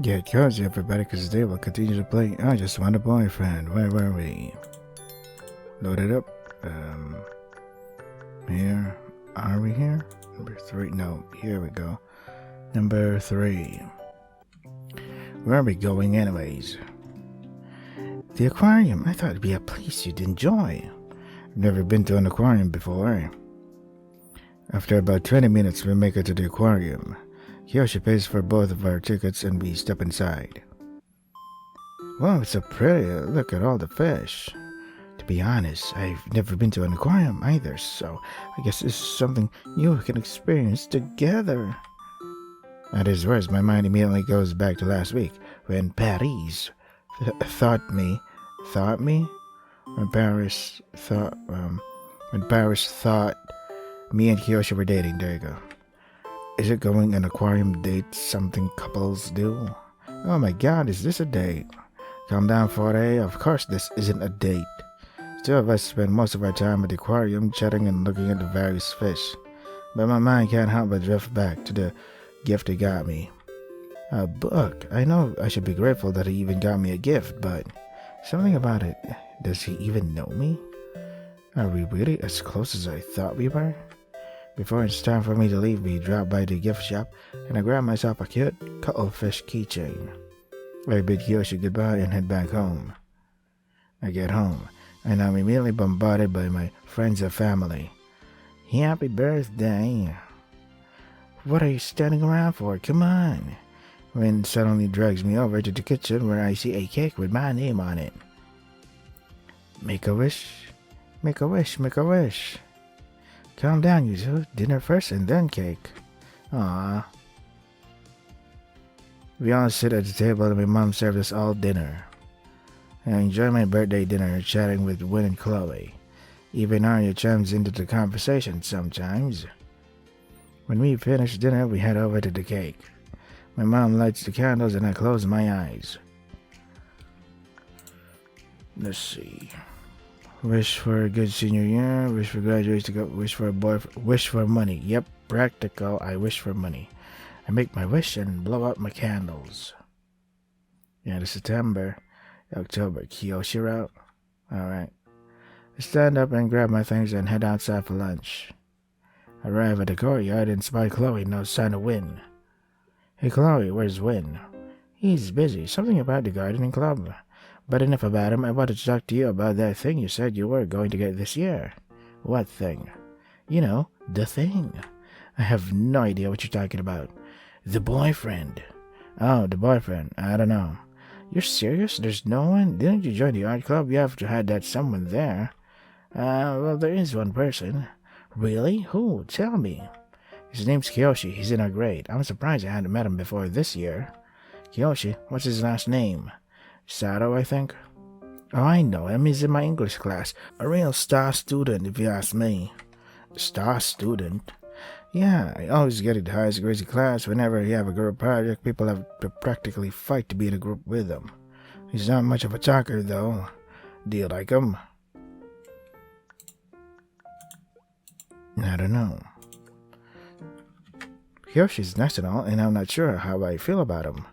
Get cozy, everybody, because today we'll continue to play I Just Want a Boyfriend. Where were we? Load it up. Here. Are we here? Number 3. No, here we go. Number 3. Where are we going, anyways? The aquarium. I thought it'd be a place you'd enjoy. I've never been to an aquarium before. After about 20 minutes, we make it to the aquarium. Kiyoshi pays for both of our tickets and we step inside. Wow, it's so pretty. Look at all the fish. To be honest, I've never been to an aquarium either, so I guess this is something you can experience together. At his words, my mind immediately goes back to last week when Paris thought me? When Paris thought me and Kiyoshi were dating. There you go. Is it going an aquarium date something couples do? Oh my god, is this a date? Calm down, Foray. Of course this isn't a date. Two of us spend most of our time at the aquarium chatting and looking at the various fish. But my mind can't help but drift back to the gift he got me. A book. I know I should be grateful that he even got me a gift, but something about it. Does he even know me? Are we really as close as I thought we were? Before it's time for me to leave, we drop by the gift shop and I grab myself a cute cuttlefish keychain. I bid Kiyoshi goodbye and head back home. I get home and I'm immediately bombarded by my friends and family. Happy birthday! What are you standing around for? Come on! Rin suddenly drags me over to the kitchen where I see a cake with my name on it. Make a wish, make a wish, make a wish. Calm down, you two. Dinner first and then cake. Aww. We all sit at the table and my mom served us all dinner. I enjoy my birthday dinner chatting with Win and Chloe. Even Arya chimes into the conversation sometimes. When we finish dinner, we head over to the cake. My mom lights the candles and I close my eyes. Let's see. Wish for a good senior year, wish for graduation, wish for a boyfriend, wish for money. Yep, practical, I wish for money. I make my wish and blow out my candles. Yeah, it's September, October, Kiyoshi route. Alright. I stand up and grab my things and head outside for lunch. I arrive at the courtyard and spy Chloe, no sign of Win. Hey Chloe, where's Win? He's busy, something about the gardening club. But enough about him, I wanted to talk to you about that thing you said you were going to get this year. What thing? You know, the thing. I have no idea what you're talking about. The boyfriend. Oh, the boyfriend. I don't know. You're serious? There's no one? Didn't you join the art club? You have to have that someone there. Well, there is one person. Really? Who? Tell me. His name's Kiyoshi. He's in our grade. I'm surprised I hadn't met him before this year. Kiyoshi? What's his last name? Sato, I think. Oh, I know him. He's in my English class. A real star student, if you ask me. Star student? Yeah, I always get the highest grades in class. Whenever you have a group project, people have to practically fight to be in a group with him. He's not much of a talker, though. Do you like him? I don't know. Yoshi's nice and all, and I'm not sure how I feel about him.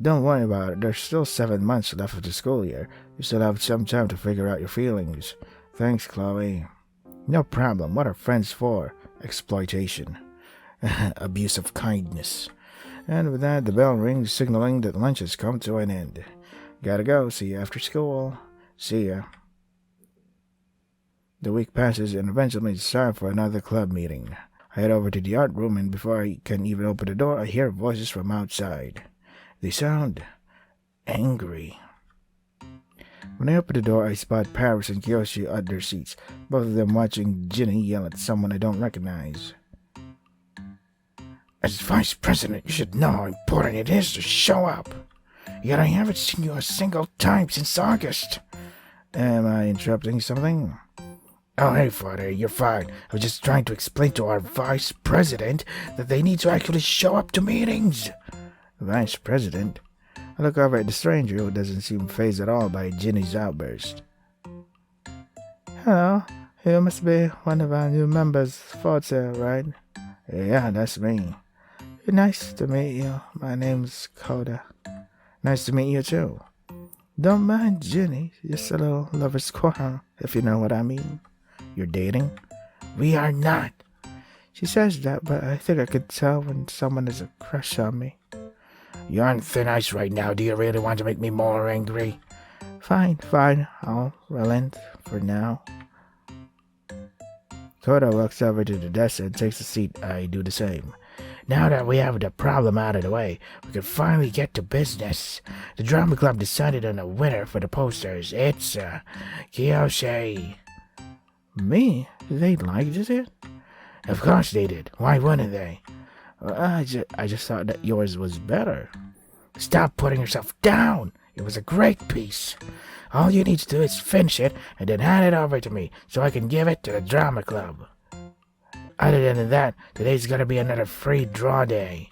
Don't worry about it. There's still 7 months left of the school year. You still have some time to figure out your feelings. Thanks, Chloe. No problem. What are friends for? Exploitation. Abuse of kindness. And with that, the bell rings, signaling that lunch has come to an end. Gotta go. See you after school. See ya. The week passes, and eventually it's time for another club meeting. I head over to the art room, and before I can even open the door, I hear voices from outside. They sound angry. When I open the door, I spot Paris and Kiyoshi at their seats, both of them watching Ginny yell at someone I don't recognize. As vice president, you should know how important it is to show up. Yet I haven't seen you a single time since August. Am I interrupting something? Oh, hey, Father, you're fine. I was just trying to explain to our vice president that they need to actually show up to meetings. Vice President? I look over at the stranger who doesn't seem fazed at all by Ginny's outburst. Hello, you must be one of our new members, Forza, right? Yeah, that's me. nice to meet you. My name's Coda. Nice to meet you too. Don't mind Ginny, just a little lover's quarrel, if you know what I mean. You're dating? We are not. She says that, but I think I could tell when someone has a crush on me. You're on thin ice right now. Do you really want to make me more angry? Fine. I'll relent for now. Coda walks over to the desk and takes a seat. I do the same. Now that we have the problem out of the way, we can finally get to business. The drama club decided on a winner for the posters. It's, Kiyoshi. Me? They liked it? Of course they did. Why wouldn't they? I just thought that yours was better. Stop putting yourself down. It was a great piece. All you need to do is finish it and then hand it over to me so I can give it to the drama club. Other than that, today's gonna be another free draw day.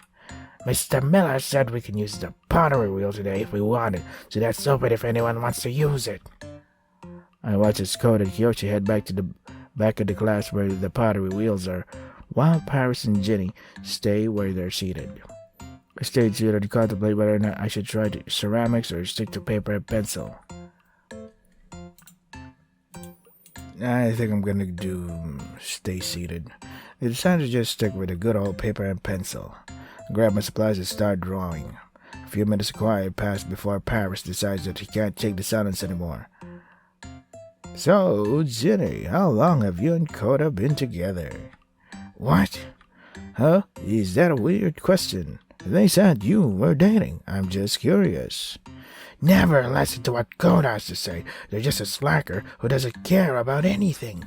Mr. Miller said we can use the pottery wheel today if we want it, so that's open if anyone wants to use it. I watch as Coda and Kiyoshi head back to the back of the class where the pottery wheels are, while Paris and Ginny stay where they're seated. I stayed seated to contemplate whether or not I should try ceramics or stick to paper and pencil. I think I'm gonna stay seated. I decided to just stick with the good old paper and pencil. I grab my supplies and start drawing. A few minutes of quiet pass before Paris decides that he can't take the silence anymore. So, Ginny, how long have you and Coda been together? What? Huh? Is that a weird question? They said you were dating. I'm just curious. Never listen to what Coda has to say. They're just a slacker who doesn't care about anything.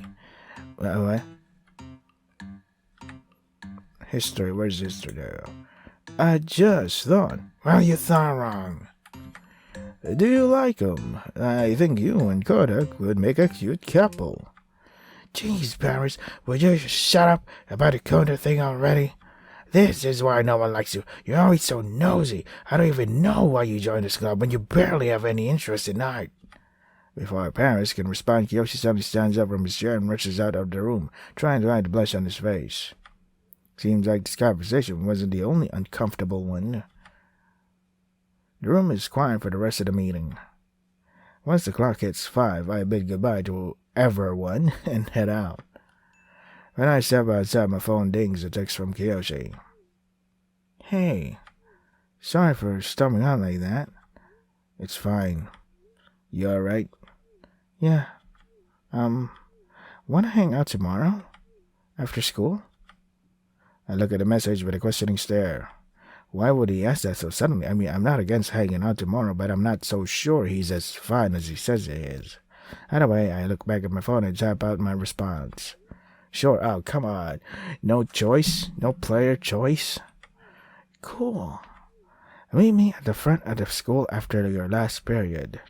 What? History, where's history there? I just thought. Well, you thought wrong. Do you like him? I think you and Coda would make a cute couple. Jeez, Paris, would you just shut up about the Coda thing already? This is why no one likes you. You're always so nosy. I don't even know why you joined this club when you barely have any interest in art. Before Paris can respond, Kiyoshi suddenly stands up from his chair and rushes out of the room, trying to hide the blush on his face. Seems like this conversation wasn't the only uncomfortable one. The room is quiet for the rest of the meeting. Once the clock hits 5, I bid goodbye to everyone and head out. When I step outside, my phone dings a text from Kiyoshi. Hey, sorry for stumbling out like that. It's fine. You alright? Yeah. Wanna hang out tomorrow? After school? I look at the message with a questioning stare. Why would he ask that so suddenly? I mean, I'm not against hanging out tomorrow, but I'm not so sure he's as fine as he says he is. Anyway, I look back at my phone and type out my response. Sure, oh, come on. No choice? No player choice? Cool. Meet me at the front of the school after your last period.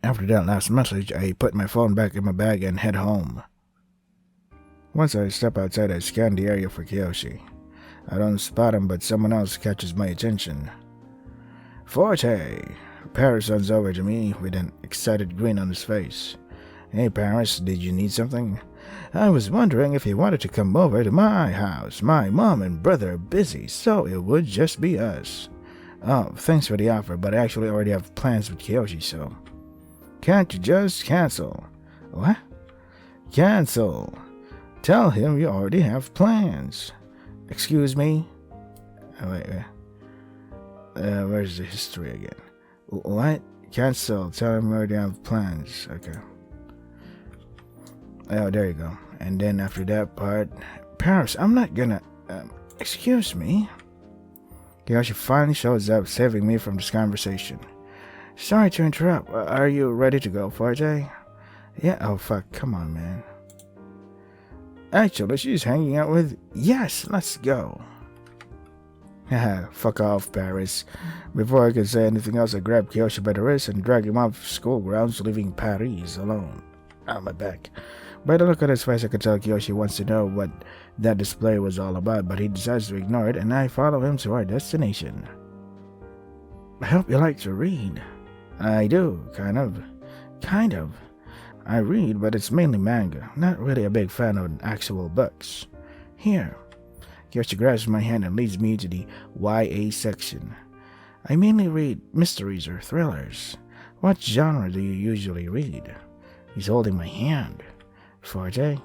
After that last message, I put my phone back in my bag and head home. Once I step outside, I scan the area for Kiyoshi. I don't spot him, but someone else catches my attention. Forte! Paris runs over to me with an excited grin on his face. Hey, Paris, did you need something? I was wondering if you wanted to come over to my house. My mom and brother are busy, so it would just be us. Oh, thanks for the offer, but I actually already have plans with Kiyoshi, so... Can't you just cancel? What? Cancel. Tell him you already have plans. Excuse me? Wait. Where's the history again? What? Cancel. Tell him you already have plans. Okay. Oh, there you go. And then after that part... Paris, I'm not gonna... excuse me? Kiyoshi finally shows up, saving me from this conversation. Sorry to interrupt. Are you ready to go, Forte? Yeah, oh fuck, come on, man. Actually, she's hanging out with... Yes, let's go. Haha, fuck off, Paris. Before I could say anything else, I grabbed Kiyoshi by the wrist and dragged him off school grounds, leaving Paris alone. On my back. By the look on his face, I could tell Kiyoshi wants to know what that display was all about, but he decides to ignore it, and I follow him to our destination. I hope you like to read. I do, kind of. Kind of. I read, but it's mainly manga. Not really a big fan of actual books. Here. Kyoshi grabs my hand and leads me to the YA section. I mainly read mysteries or thrillers. What genre do you usually read? He's holding my hand. Forte?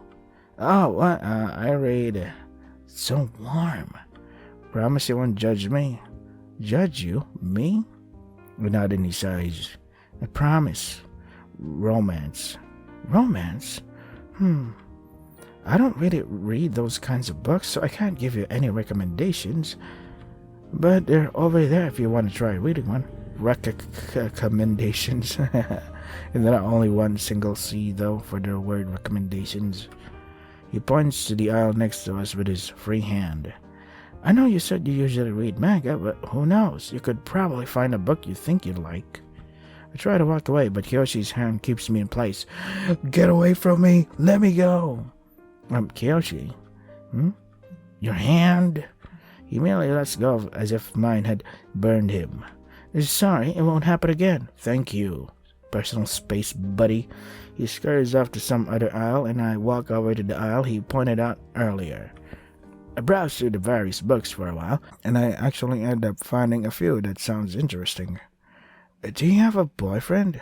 Oh, what? I read. It's so warm. Promise you won't judge me. Judge you? Me? Without any size. I promise. Romance. Romance? I don't really read those kinds of books, so I can't give you any recommendations. But they're over there if you want to try reading one. Recommendations. And there are only one single C, though, for the word recommendations. He points to the aisle next to us with his free hand. I know you said you usually read manga, but who knows? You could probably find a book you think you'd like. I try to walk away, but Kyoshi's hand keeps me in place. Get away from me! Let me go! Kyoshi? Your hand? He merely lets go as if mine had burned him. Sorry, it won't happen again. Thank you. Personal space, buddy. He scurries off to some other aisle, and I walk over to the aisle he pointed out earlier. I browse through the various books for a while, and I actually end up finding a few that sounds interesting. Do you have a boyfriend?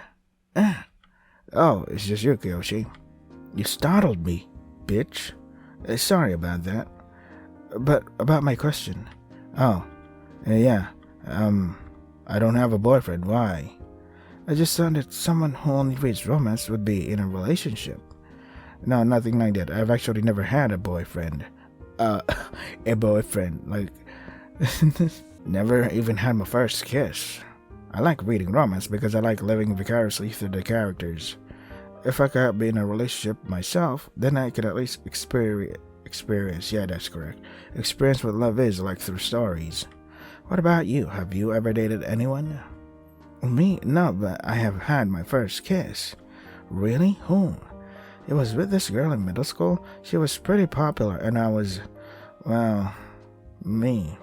Oh, it's just you, Kyoshi. You startled me, bitch. Sorry about that. But about my question. Oh, yeah. I don't have a boyfriend. Why? I just thought that someone who only reads romance would be in a relationship. No, nothing like that. I've actually never had a boyfriend. A boyfriend. Like, never even had my first kiss. I like reading romance because I like living vicariously through the characters. If I could be in a relationship myself, then I could at least experience, yeah, that's correct. Experience what love is like through stories. What about you? Have you ever dated anyone? Me? No, but I have had my first kiss. Really? Who? It was with this girl in middle school. She was pretty popular, and I was, well, me.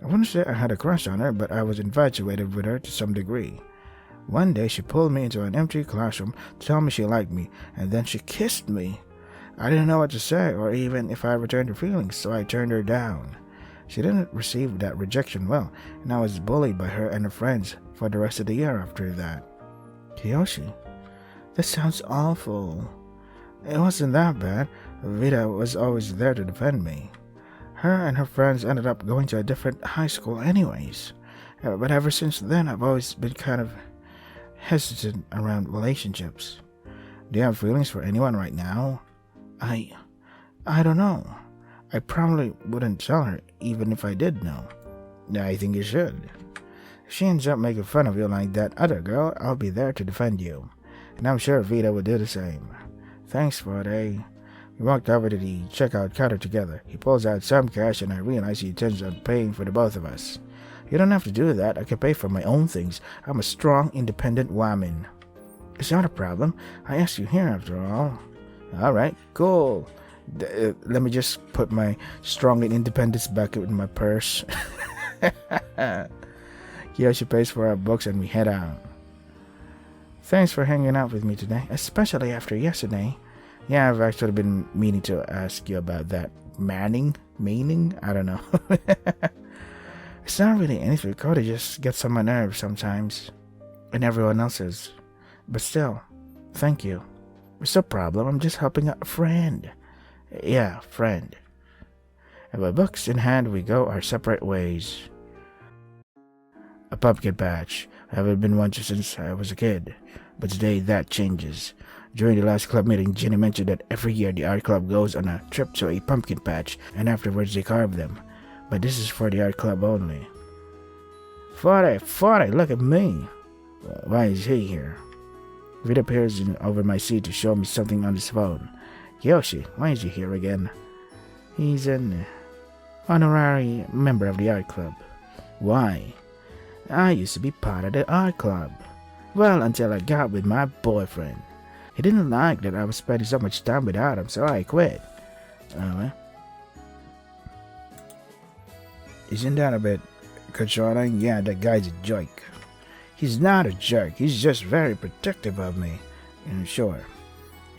I wouldn't say I had a crush on her, but I was infatuated with her to some degree. One day she pulled me into an empty classroom to tell me she liked me, and then she kissed me. I didn't know what to say, or even if I returned her feelings, so I turned her down. She didn't receive that rejection well, and I was bullied by her and her friends for the rest of the year after that. Kyoshi, that sounds awful. It wasn't that bad. Vita was always there to defend me. Her and her friends ended up going to a different high school anyways. But ever since then, I've always been kind of hesitant around relationships. Do you have feelings for anyone right now? I don't know. I probably wouldn't tell her even if I did know. I think you should. If she ends up making fun of you like that other girl, I'll be there to defend you. And I'm sure Vita would do the same. Thanks, Friday. We walked over to the checkout counter together. He pulls out some cash and I realize he intends on paying for the both of us. You don't have to do that. I can pay for my own things. I'm a strong, independent woman. It's not a problem. I asked you here after all. Alright, cool. Let me just put my strong and independence back in my purse. Kyoshi pays for our books and we head out. Thanks for hanging out with me today, especially after yesterday. Yeah, I've actually been meaning to ask you about that. Meaning? I don't know. It's not really anything. Cody just gets on my nerves sometimes. And everyone else's. But still, thank you. It's no problem. I'm just helping out a friend. Yeah, friend. And with books in hand, we go our separate ways. A pumpkin patch. I haven't been one since I was a kid. But today that changes. During the last club meeting, Ginny mentioned that every year the art club goes on a trip to a pumpkin patch, and afterwards they carve them. But this is for the art club only. 40, look at me. Why is he here? Vita appears over my seat to show me something on his phone. Kyoshi, why is he here again? He's an honorary member of the art club. Why? I used to be part of the art club. Well, until I got with my boyfriend. He didn't like that I was spending so much time without him, so I quit. Isn't that a bit controlling? Yeah, that guy's a jerk. He's not a jerk, he's just very protective of me. Sure.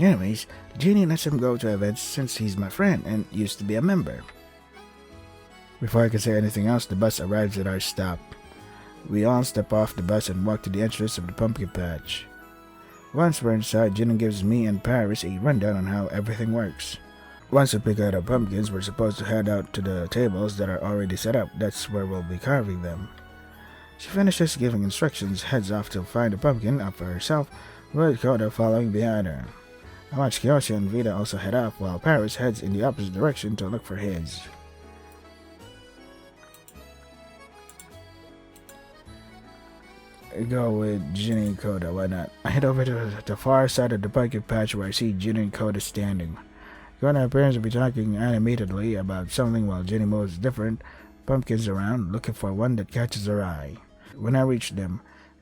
Anyways, Genie lets him go to events since he's my friend and used to be a member. Before I can say anything else, the bus arrives at our stop. We all step off the bus and walk to the entrance of the pumpkin patch. Once we're inside, Ginny gives me and Paris a rundown on how everything works. Once we pick out our pumpkins, we're supposed to head out to the tables that are already set up. That's where we'll be carving them. She finishes giving instructions, heads off to find a pumpkin up for herself, with Koda following behind her. I watch Kyoshi and Vita also head off, while Paris heads in the opposite direction to look for his. I go with Ginny and Koda, why not? I head over to the far side of the pumpkin patch where I see Ginny and Koda standing. Koda appears to be talking animatedly about something while Ginny moves different pumpkins around, looking for one that catches her eye. When I reach them,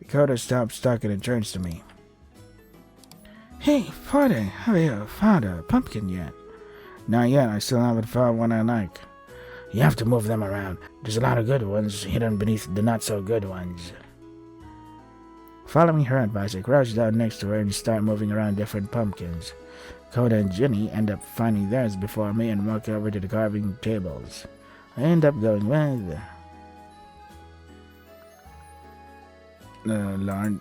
Koda stops talking and turns to me. Hey, Party, have you found a pumpkin yet? Not yet, I still haven't found one I like. You have to move them around. There's a lot of good ones hidden beneath the not-so-good ones. Following her advice, I crouch down next to her and start moving around different pumpkins. Koda and Ginny end up finding theirs before me and walk over to the carving tables. I end up going with... Lord...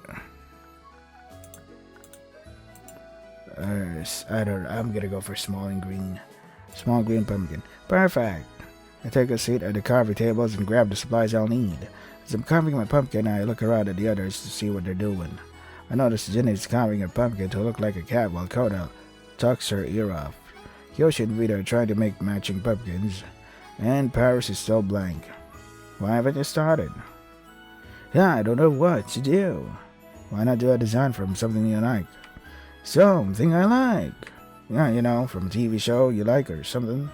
I'm gonna go for small and green. Small green pumpkin. Perfect! I take a seat at the carving tables and grab the supplies I'll need. As I'm carving my pumpkin, I look around at the others to see what they're doing. I notice Ginny's carving her pumpkin to look like a cat while Koda tucks her ear off. Kyoshi and Vita are trying to make matching pumpkins, and Paris is still blank. Why haven't you started? Yeah, I don't know what to do. Why not do a design from something you like? Something I like. Yeah, you know, from a TV show you like or something.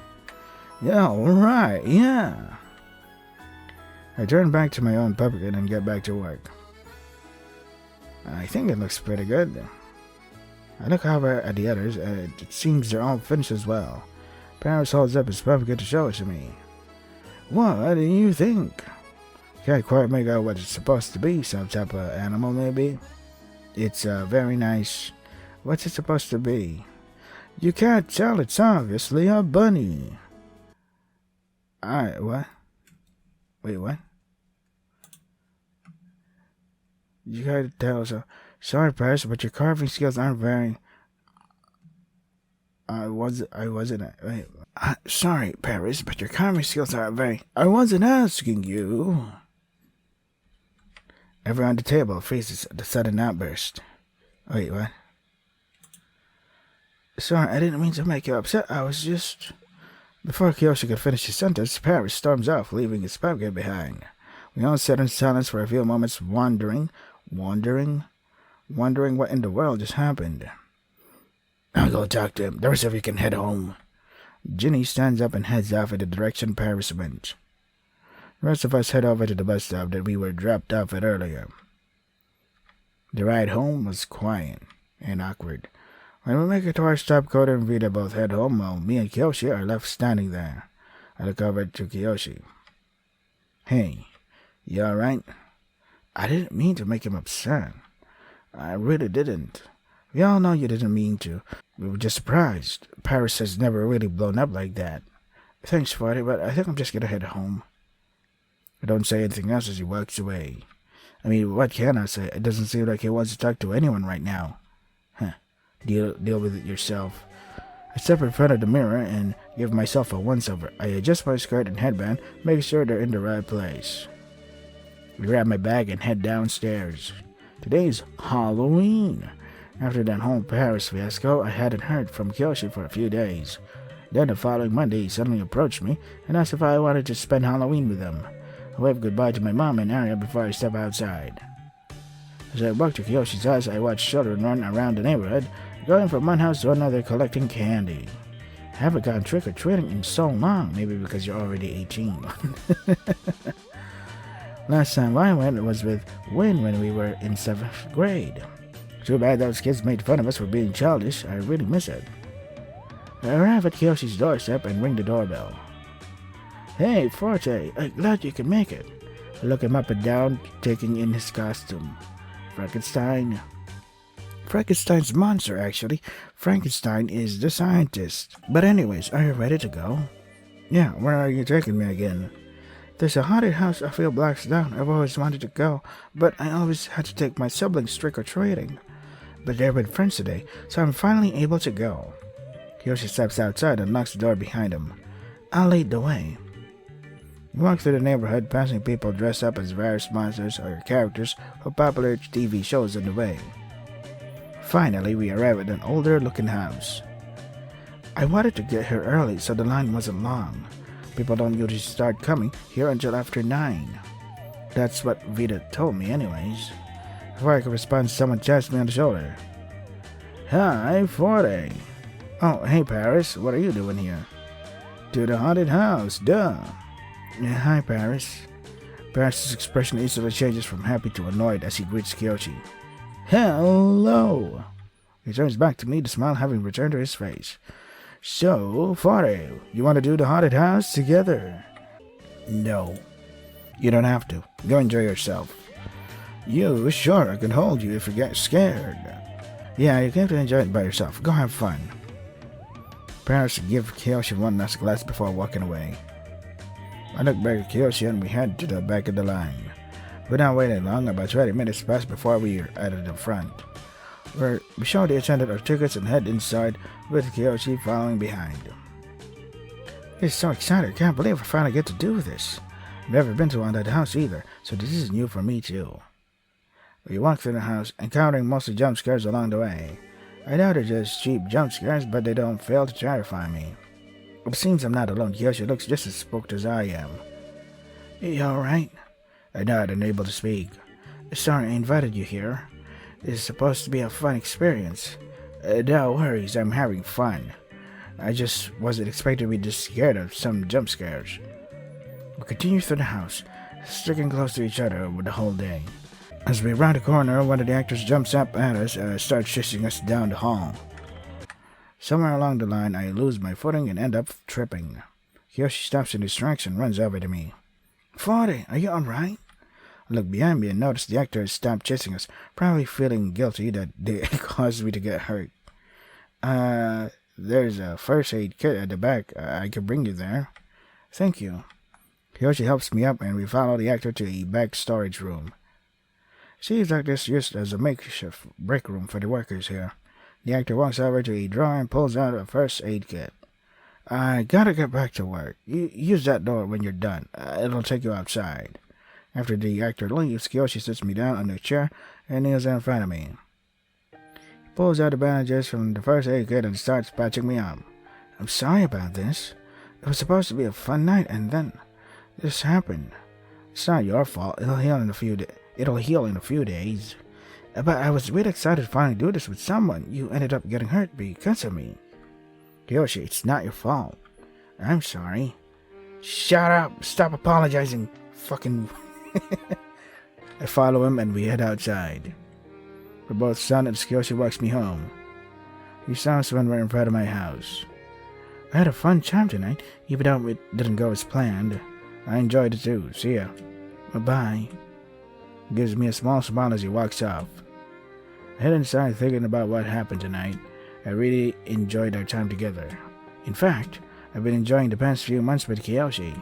Yeah, alright, yeah. I turn back to my own pumpkin and get back to work. I think it looks pretty good. I look over at the others, and it seems they're all finished as well. Paris holds up his pumpkin to show it to me. What do you think? Can't quite make out what it's supposed to be, some type of animal maybe. It's very nice. What's it supposed to be? You can't tell, it's obviously a bunny. What? Wait, what? You gotta tell so. Sorry, Paris, but your carving skills aren't very... sorry, Paris, but your carving skills aren't very... I wasn't asking you. Everyone at the table freezes at the sudden outburst. Wait, what? Sorry, I didn't mean to make you upset. I was just... Before Kyoshi could finish his sentence, Paris storms off, leaving his pumpkin behind. We all sat in silence for a few moments, wondering what in the world just happened. I'll go talk to him. The rest of you can head home. Ginny stands up and heads off in the direction Paris went. The rest of us head over to the bus stop that we were dropped off at earlier. The ride home was quiet and awkward. When we make it to our stop, Koda and Vita both head home while me and Kyoshi are left standing there. I look over to Kyoshi. Hey, you alright? I didn't mean to make him upset. I really didn't. We all know you didn't mean to. We were just surprised. Paris has never really blown up like that. Thanks for it, but I think I'm just gonna head home. I don't say anything else as he walks away. I mean, what can I say? It doesn't seem like he wants to talk to anyone right now. Deal with it yourself. I step in front of the mirror and give myself a once-over. I adjust my skirt and headband, make sure they're in the right place. I grab my bag and head downstairs. Today's Halloween. After that whole Paris fiasco, I hadn't heard from Kyoshi for a few days. Then the following Monday, he suddenly approached me and asked if I wanted to spend Halloween with him. I waved goodbye to my mom and Arya before I step outside. As I walk to Kyoshi's house, I watch children run around the neighborhood, going from one house to another collecting candy. I haven't gone trick-or-treating in so long, maybe because you're already 18. Last time I went was with Win when we were in 7th grade. Too bad those kids made fun of us for being childish. I really miss it. I arrive at Kyoshi's doorstep and ring the doorbell. Hey, Forte, I'm glad you can make it. I look him up and down, taking in his costume. Frankenstein's monster, actually. Frankenstein is the scientist. But anyways, are you ready to go? Yeah, where are you taking me again? There's a haunted house a few blocks down. I've always wanted to go, but I always had to take my siblings trick-or-treating. But they're with friends today, so I'm finally able to go. Kiyoshi steps outside and locks the door behind him. I'll lead the way. We walk through the neighborhood, passing people dressed up as various monsters or characters from popular TV shows on the way. Finally, we arrive at an older-looking house. I wanted to get here early so the line wasn't long. People don't usually start coming here until after 9. That's what Vita told me anyways. Before I could respond, someone taps me on the shoulder. Hi, 40. Oh, hey Paris, what are you doing here? To the haunted house, duh. Yeah, hi Paris. Paris' expression easily changes from happy to annoyed as he greets Kiyoshi. Hello! He turns back to me, the smile having returned to his face. So, 40, you want to do the haunted house together? No. You don't have to. Go enjoy yourself. You, sure, I can hold you if you get scared. Yeah, you have to enjoy it by yourself. Go have fun. Paris give Kiyoshi one last glance before walking away. I look back at Kiyoshi and we head to the back of the line. Without waiting long, about 20 minutes pass before we are at the front. We show the attendant our tickets and head inside with Kiyoshi following behind. He's so excited, I can't believe I finally get to do this. I've never been to that house either, so this is new for me too. We walk through the house, encountering mostly jump scares along the way. I know they're just cheap jump scares, but they don't fail to terrify me. It seems I'm not alone. Kiyoshi looks just as spooked as I am. You alright? I nod, unable to speak. Sorry I invited you here. This is supposed to be a fun experience. No worries, I'm having fun. I just wasn't expecting to be this scared of some jump scares. We continue through the house, sticking close to each other with the whole day. As we round the corner, one of the actors jumps up at us and starts chasing us down the hall. Somewhere along the line, I lose my footing and end up tripping. Kiyoshi stops in his tracks and runs over to me. 40, are you alright? I look behind me and notice the actor has stopped chasing us, probably feeling guilty that they caused me to get hurt. There's a first aid kit at the back. I could bring you there. Thank you. Kiyoshi helps me up and we follow the actor to a back storage room. Seems like this used as a makeshift break room for the workers here. The actor walks over to a drawer and pulls out a first aid kit. I gotta get back to work. Use that door when you're done. It'll take you outside. After the actor leaves, Kiyoshi sits me down on the chair and kneels in front of me. He pulls out the bandages from the first aid kit and starts patching me up. I'm sorry about this. It was supposed to be a fun night and then this happened. It's not your fault. It'll heal in a few days. But I was really excited to finally do this with someone. You ended up getting hurt because of me. Kiyoshi, it's not your fault. I'm sorry. Shut up. Stop apologizing. Fucking... I follow him and we head outside. We're both stunned as Kiyoshi walks me home. He saw us when we're in front of my house. I had a fun time tonight, even though it didn't go as planned. I enjoyed it too. See ya. Bye-bye. He gives me a small smile as he walks off. I head inside thinking about what happened tonight. I really enjoyed our time together. In fact, I've been enjoying the past few months with Kiyoshi.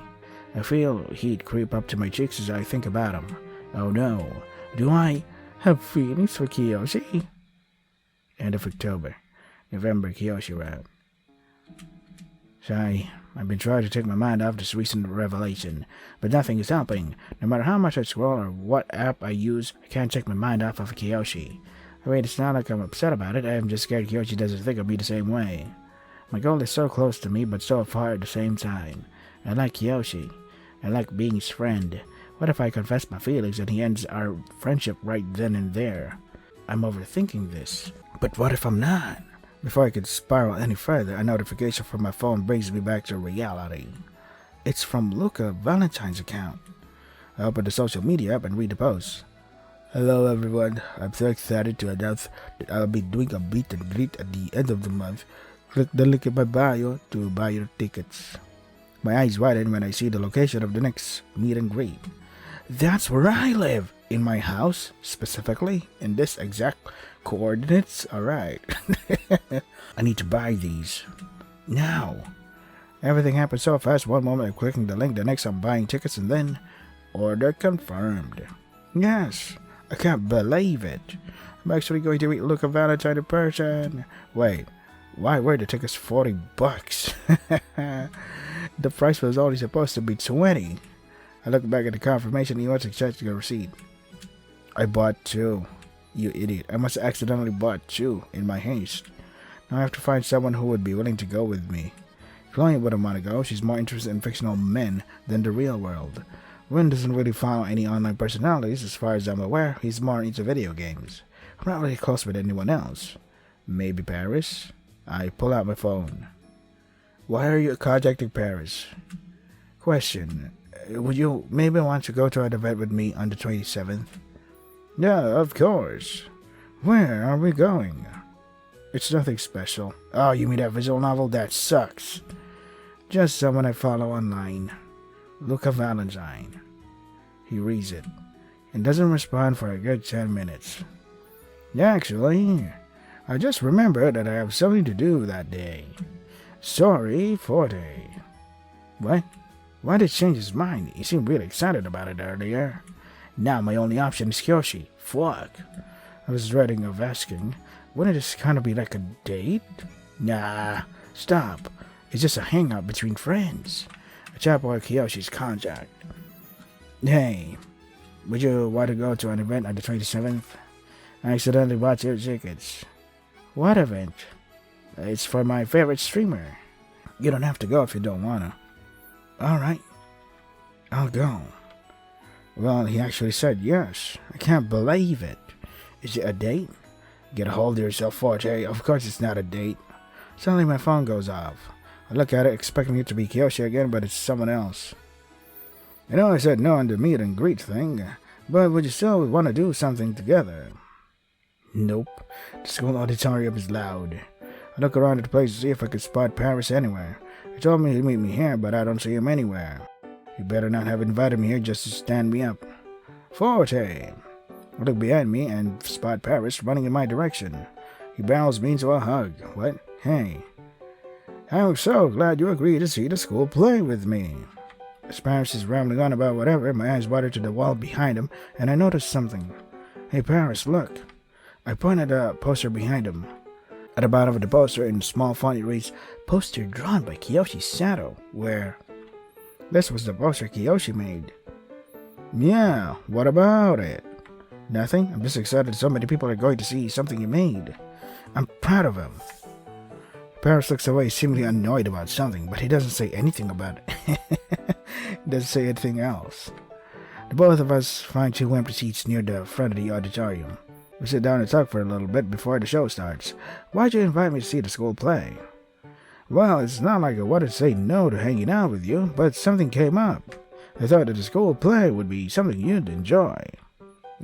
I feel heat creep up to my cheeks as I think about him. Oh no, do I have feelings for Kiyoshi? End of October. November Kiyoshi rap. Sorry, I've been trying to take my mind off this recent revelation, but nothing is helping. No matter how much I scroll or what app I use, I can't take my mind off of Kiyoshi. I mean, it's not like I'm upset about it, I am just scared Kiyoshi doesn't think of me the same way. My goal is so close to me, but so far at the same time. I like Kiyoshi. I like being his friend. What if I confess my feelings and he ends our friendship right then and there? I'm overthinking this. But what if I'm not? Before I could spiral any further, a notification from my phone brings me back to reality. It's from Luca Valentine's account. I open the social media app and read the post. Hello everyone, I'm so excited to announce that I'll be doing a meet and greet at the end of the month. Click the link in my bio to buy your tickets. My eyes widen when I see the location of the next meet and greet. That's where I live! In my house, specifically, in this exact coordinates? Alright. I need to buy these. Now. Everything happened so fast. One moment I'm clicking the link, the next I'm buying tickets, and then order confirmed. Yes, I can't believe it. I'm actually going to meet Luca Valentine in person. Wait, why were the tickets $40? The price was only supposed to be 20. I look back at the confirmation email to check the receipt. I bought 2. You idiot. I must have accidentally bought 2 in my haste. Now I have to find someone who would be willing to go with me. Chloe wouldn't want to go. She's more interested in fictional men than the real world. Rin doesn't really follow any online personalities. As far as I'm aware, he's more into video games. I'm not really close with anyone else. Maybe Paris? I pull out my phone. Why are you contacting Paris? Question. Would you maybe want to go to an event with me on the 27th? Yeah, of course. Where are we going? It's nothing special. Oh, you mean that visual novel? That sucks. Just someone I follow online. Luca Valentine. He reads it and doesn't respond for a good 10 minutes. Actually, I just remembered that I have something to do that day. Sorry, Forte. What? Why did he change his mind? He seemed really excited about it earlier. Now my only option is Kyoshi. Fuck. I was dreading of asking, wouldn't this kind of be like a date? Nah, stop. It's just a hangout between friends. A chap or Kyoshi's contact. Hey, would you want to go to an event on the 27th? I accidentally bought your tickets. What event? It's for my favorite streamer. You don't have to go if you don't wanna. Alright, I'll go. Well, he actually said yes. I can't believe it. Is it a date? Get a hold of yourself, Forte. Of course it's not a date. Suddenly my phone goes off. I look at it expecting it to be Kyoshi again, but it's someone else. I know I said no on the meet and greet thing, but would you still want to do something together? Nope. The school auditorium is loud. I look around at the place to see if I could spot Paris anywhere. He told me he'd meet me here, but I don't see him anywhere. He better not have invited me here just to stand me up. Forte! I look behind me and spot Paris running in my direction. He barrels me into a hug. What? Hey. I'm so glad you agreed to see the school play with me. As Paris is rambling on about whatever, my eyes wander to the wall behind him, and I notice something. Hey Paris, look. I point at a poster behind him. At the bottom of the poster, in small font, it reads, Poster drawn by Kiyoshi Sato, where... This was the poster Kyoshi made. Yeah, what about it? Nothing. I'm just excited so many people are going to see something he made. I'm proud of him. Paris looks away, seemingly annoyed about something, but he doesn't say anything about it. He doesn't say anything else. The both of us find 2 empty seats near the front of the auditorium. We sit down and talk for a little bit before the show starts. Why'd you invite me to see the school play? Well, it's not like I wanted to say no to hanging out with you, but something came up. I thought that the school play would be something you'd enjoy.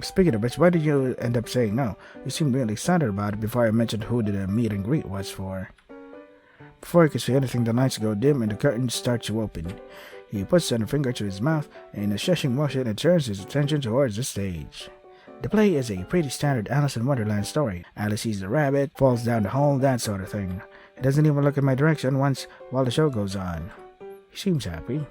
Speaking of which, why did you end up saying no? You seemed really excited about it before I mentioned who the meet and greet was for. Before he could say anything, the lights go dim and the curtains start to open. He puts a finger to his mouth, and in a shushing motion, it turns his attention towards the stage. The play is a pretty standard Alice in Wonderland story. Alice sees the rabbit, falls down the hole, that sort of thing. He doesn't even look in my direction once while the show goes on. He seems happy.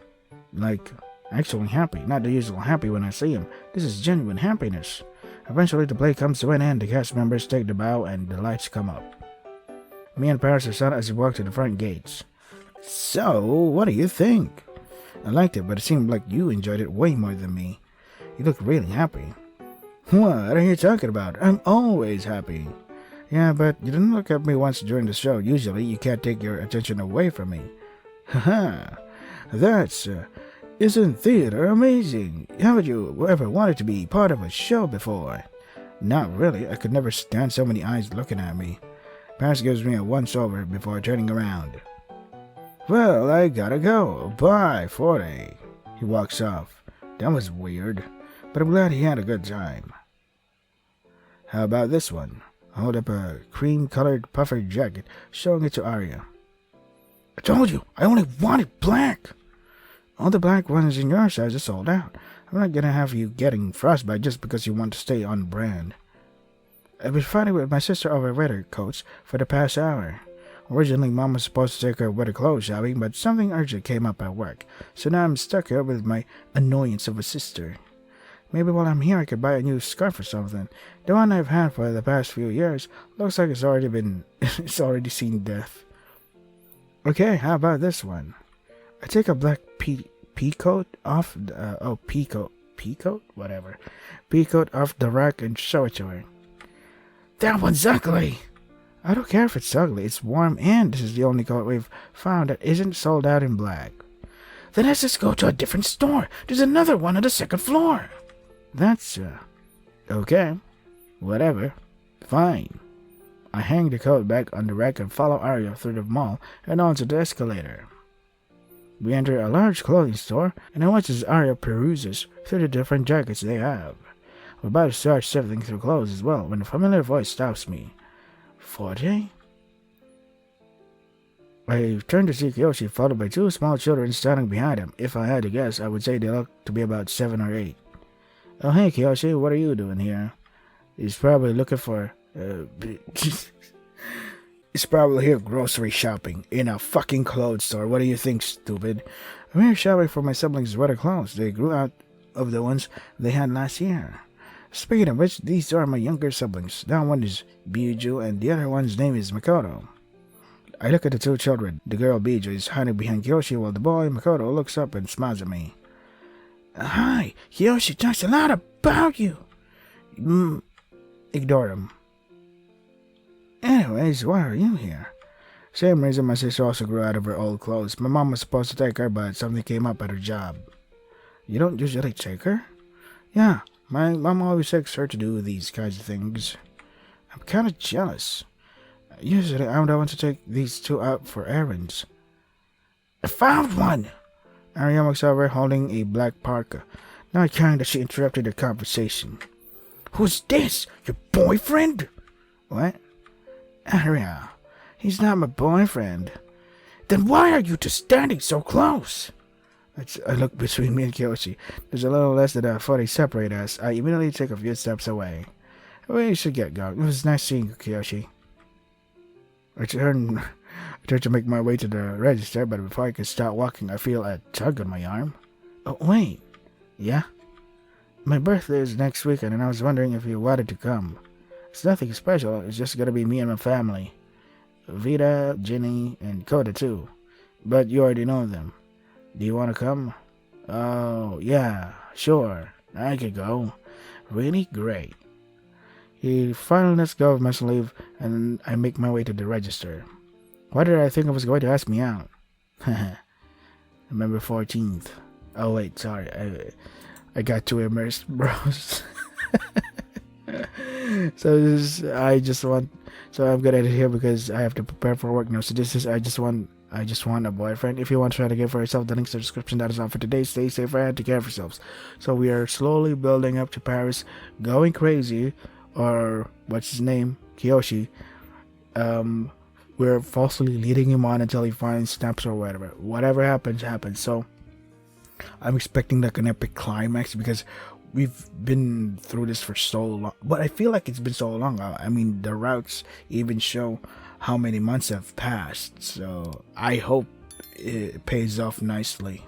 Like, actually happy. Not the usual happy when I see him. This is genuine happiness. Eventually the play comes to an end, the cast members take the bow, and the lights come up. Me and Paris are silent as we walk to the front gates. So, what do you think? I liked it, but it seemed like you enjoyed it way more than me. You look really happy. What are you talking about? I'm always happy. Yeah, but you didn't look at me once during the show. Usually, you can't take your attention away from me. Haha. Isn't theater amazing? Haven't you ever wanted to be part of a show before? Not really. I could never stand so many eyes looking at me. Paris gives me a once-over before turning around. Well, I gotta go. Bye, Forte. He walks off. That was weird, but I'm glad he had a good time. How about this one? I hold up a cream-colored puffer jacket, showing it to Arya. I told you, I only wanted black. All the black ones in your size are sold out. I'm not gonna have you getting frostbite just because you want to stay on brand. I've been fighting with my sister over weather coats for the past hour. Originally, Mom was supposed to take her with a clothes shopping, but something urgent came up at work, so now I'm stuck here with my annoyance of a sister. Maybe while I'm here I could buy a new scarf or something. The one I've had for the past few years looks like it's already seen death. Okay, how about this one? I take a black pea coat off pea coat off the rack and show it to her. That one's ugly! I don't care if it's ugly, it's warm and this is the only coat we've found that isn't sold out in black. Then let's just go to a different store. There's another one on the second floor. That's, okay. Whatever. Fine. I hang the coat back on the rack and follow Arya through the mall and onto the escalator. We enter a large clothing store, and I watch as Arya peruses through the different jackets they have. We're about to start sifting through clothes as well when a familiar voice stops me. Forte? I turn to see Kiyoshi followed by two small children standing behind him. If I had to guess, I would say they look to be about 7 or 8. Oh, hey, Kiyoshi, what are you doing here? He's probably looking for, he's probably here grocery shopping in a fucking clothes store. What do you think, stupid? I'm here shopping for my siblings' weather clothes. They grew out of the ones they had last year. Speaking of which, these are my younger siblings. That one is Biju and the other one's name is Makoto. I look at the two children. The girl Biju is hiding behind Kiyoshi while the boy Makoto looks up and smiles at me. Hi, Kiyoshi talks a lot about you. Ignore him. Anyways, why are you here? Same reason my sister also grew out of her old clothes. My mom was supposed to take her, but something came up at her job. You don't usually take her? Yeah, my mom always takes her to do these kinds of things. I'm kind of jealous. Usually I'm the one to take these two out for errands. I found one! Arya walks over holding a black parka. Not kind that she interrupted the conversation. Who's this? Your boyfriend? What? Arya, he's not my boyfriend. Then why are you two standing so close? I look between me and Kiyoshi. There's a little less than a foot separate us. I immediately take a few steps away. We should get going. It was nice seeing you, Kiyoshi. I turn to make my way to the register, but before I can start walking, I feel a tug on my arm. Oh, wait. Yeah? My birthday is next weekend, and I was wondering if you wanted to come. It's nothing special. It's just gonna be me and my family. Vita, Ginny, and Koda, too. But you already know them. Do you want to come? Oh, yeah, sure. I could go. Really great. He finally lets go of my sleeve, and I make my way to the register. Why did I think I was going to ask me out? November 14th. Oh, wait, sorry. I got too immersed, bros. So I'm gonna edit here because I have to prepare for work now. So I just want a boyfriend. If you want to try to get for yourself, the links in the description. That is all for today. Stay safe and take care of yourselves. So we are slowly building up to Paris, going crazy, or what's his name, Kiyoshi. We're falsely leading him on until he finds snaps or whatever. Whatever happens. So I'm expecting like an epic climax because we've been through this for so long. But I feel like it's been so long. I mean, the routes even show how many months have passed. So I hope it pays off nicely.